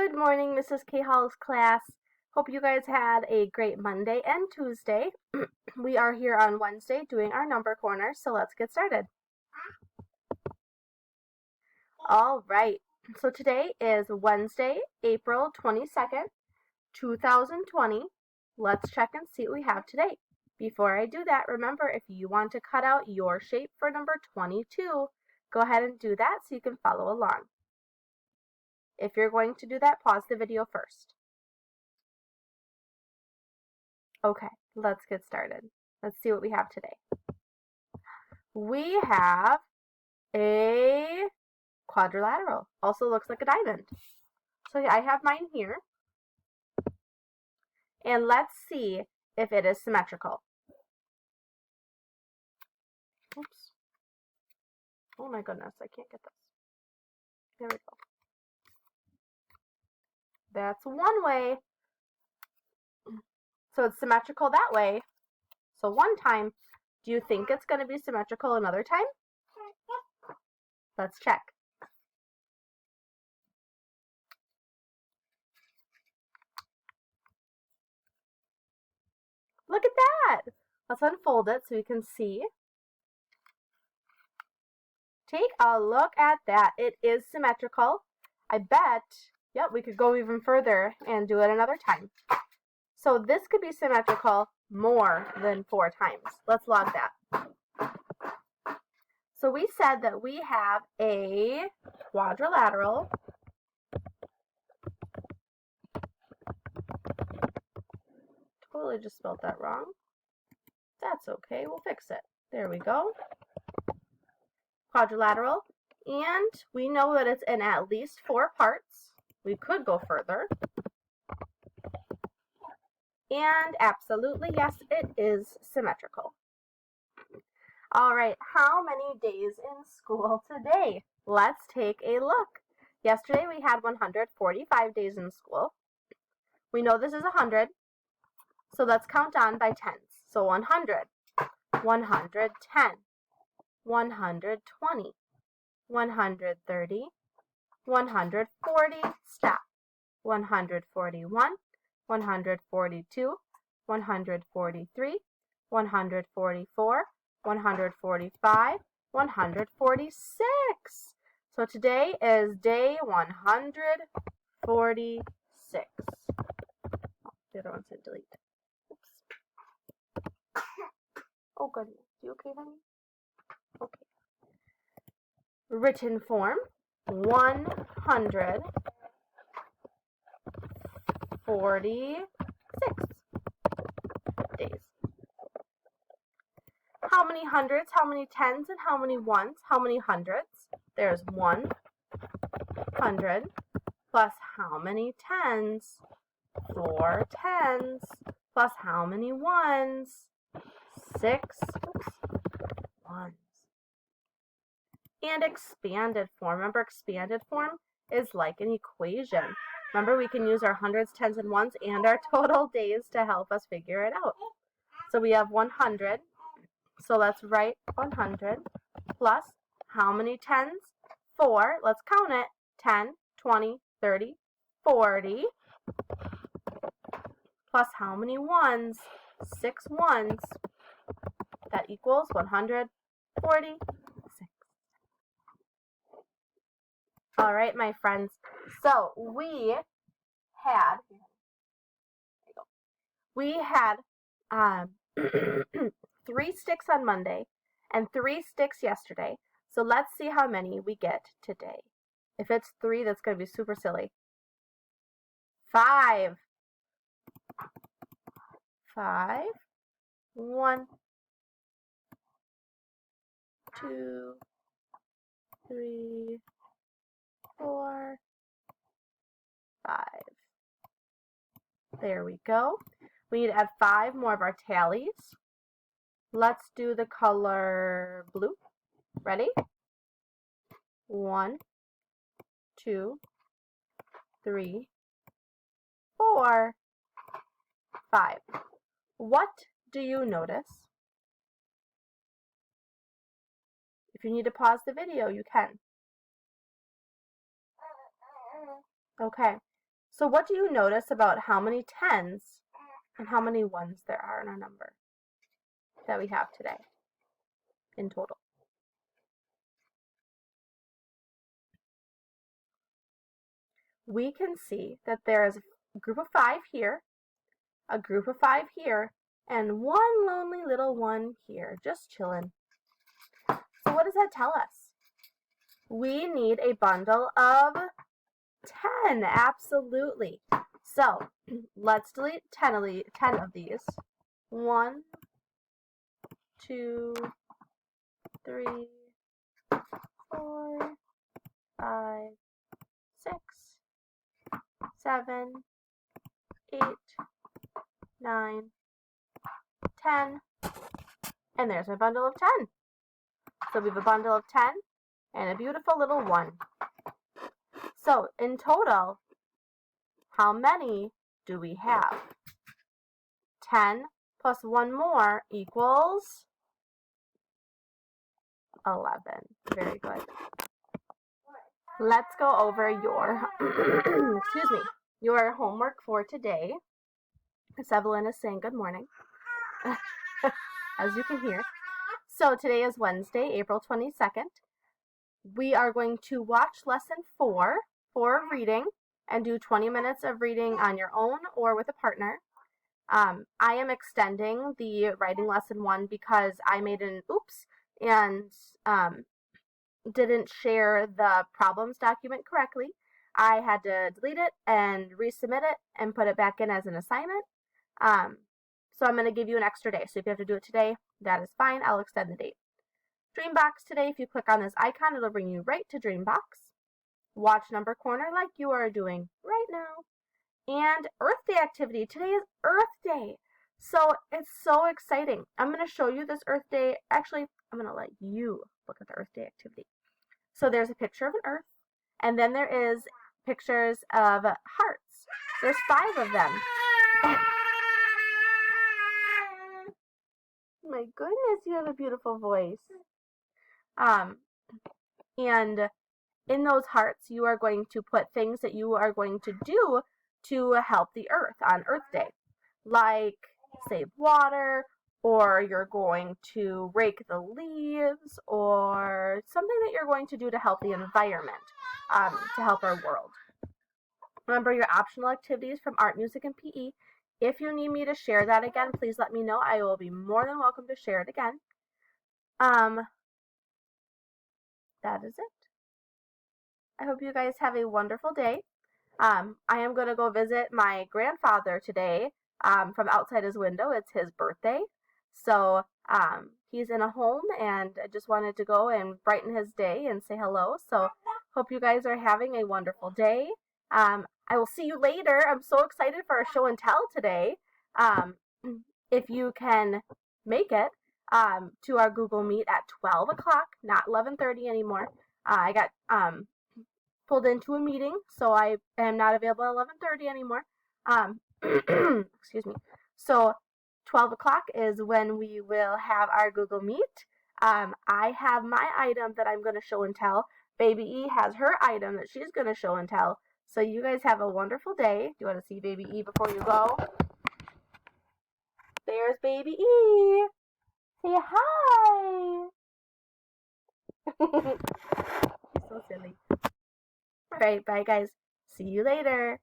Good morning, Mrs. K. Hall's class. Hope you guys had a great Monday and Tuesday. We are here on Wednesday doing our number corner, so let's get started. All right, so today is Wednesday, April 22nd, 2020. Let's check and see what we have today. Before I do that, remember if you want to cut out your shape for number 22, go ahead and do that so you can follow along. If you're going to do that, pause the video first. Okay, let's get started. Let's see what we have today. We have a quadrilateral. Also looks like a diamond. So I have mine here. And let's see if it is symmetrical. Oops. Oh my goodness, I can't get this. There we go. That's one way. So it's symmetrical that way. So one time, do you think it's going to be symmetrical another time? Let's check. Look at that. Let's unfold it so you can see. Take a look at that. It is symmetrical. I bet, yep, we could go even further and do it another time. So this could be symmetrical more than 4 times. Let's log that. So we said that we have a quadrilateral Totally just spelled that wrong. That's okay, we'll fix it. There we go. Quadrilateral. And we know that it's in at least 4 parts. We could go further. And absolutely, yes, it is symmetrical. All right, how many days in school today? Let's take a look. Yesterday we had 145 days in school. We know this is 100, so let's count on by tens. So 100, 110, 120, 130, 140, stop, 141, 142, 143, 144, 145, 146. So today is day 146. The other one said delete. Oops. Oh goodness, you okay, honey? Okay. Written form, 146 days. How many hundreds, how many tens, and how many ones? How many hundreds? There's 100 plus how many tens? 4 tens plus how many ones? 6 ones. And expanded form. Remember, expanded form is like an equation. Remember, we can use our hundreds, tens, and ones and our total days to help us figure it out. So we have 100. So let's write 100 plus how many tens? 4. Let's count it. 10, 20, 30, 40. Plus how many ones? 6 ones. That equals 146. All right, my friends. So we had 3 sticks on Monday and 3 sticks yesterday. So let's see how many we get today. If it's 3, that's going to be super silly. 5. 5. 1, 2, 3, 4, 5. There we go. We need to add 5 more of our tallies. Let's do the color blue. Ready? 1, 2, 3, 4, 5. What do you notice? If you need to pause the video, you can. Okay. So what do you notice about how many 10s and how many 1s there are in our number that we have today in total? We can see that there is a group of 5 here, a group of 5 here, and one lonely little one here, just chilling. So what does that tell us? We need a bundle of 10, absolutely. So let's delete 10 of these. 1, 2, 3, 4, 5, 6, 7, 8, 9, 10. And there's my bundle of 10. So we have a bundle of 10 and a beautiful little 1. So in total, how many do we have? 10 plus 1 more equals 11. Very good. Let's go over your, excuse me, your homework for today. Miss Evelyn is saying good morning, as you can hear. So today is Wednesday, April 22nd. We are going to watch lesson 4 for reading and do 20 minutes of reading on your own or with a partner. I am extending the writing lesson 1 because I made an oops and didn't share the problems document correctly. I had to delete it and resubmit it and put it back in as an assignment. So I'm going to give you an extra day. So if you have to do it today, that is fine. I'll extend the date. Dreambox today, if you click on this icon, it'll bring you right to Dreambox. Watch number corner like you are doing right now. And Earth Day activity. Today is Earth Day. So it's so exciting. I'm going to show you this Earth Day. Actually, I'm going to let you look at the Earth Day activity. So there's a picture of an Earth, and then there is pictures of hearts. There's 5 of them. My goodness, you have a beautiful voice. And in those hearts, you are going to put things that you are going to do to help the earth on Earth Day, like save water, or you're going to rake the leaves, or something that you're going to do to help the environment, to help our world. Remember your optional activities from art, music, and PE. If you need me to share that again, please let me know. I will be more than welcome to share it again. That is it. I hope you guys have a wonderful day. I am going to go visit my grandfather today from outside his window. It's his birthday. So he's in a home, and I just wanted to go and brighten his day and say hello. So hope you guys are having a wonderful day. I will see you later. I'm so excited for our show and tell today. If you can make it to our Google Meet at 12 o'clock, not 11:30 anymore. I got pulled into a meeting, so I am not available at 11:30 anymore. Excuse me. So 12 o'clock is when we will have our Google Meet. I have my item that I'm going to show and tell. Baby E has her item that she's going to show and tell. So you guys have a wonderful day. Do you want to see Baby E before you go? There's Baby E. Say hi. She's so silly. All right, bye guys. See you later.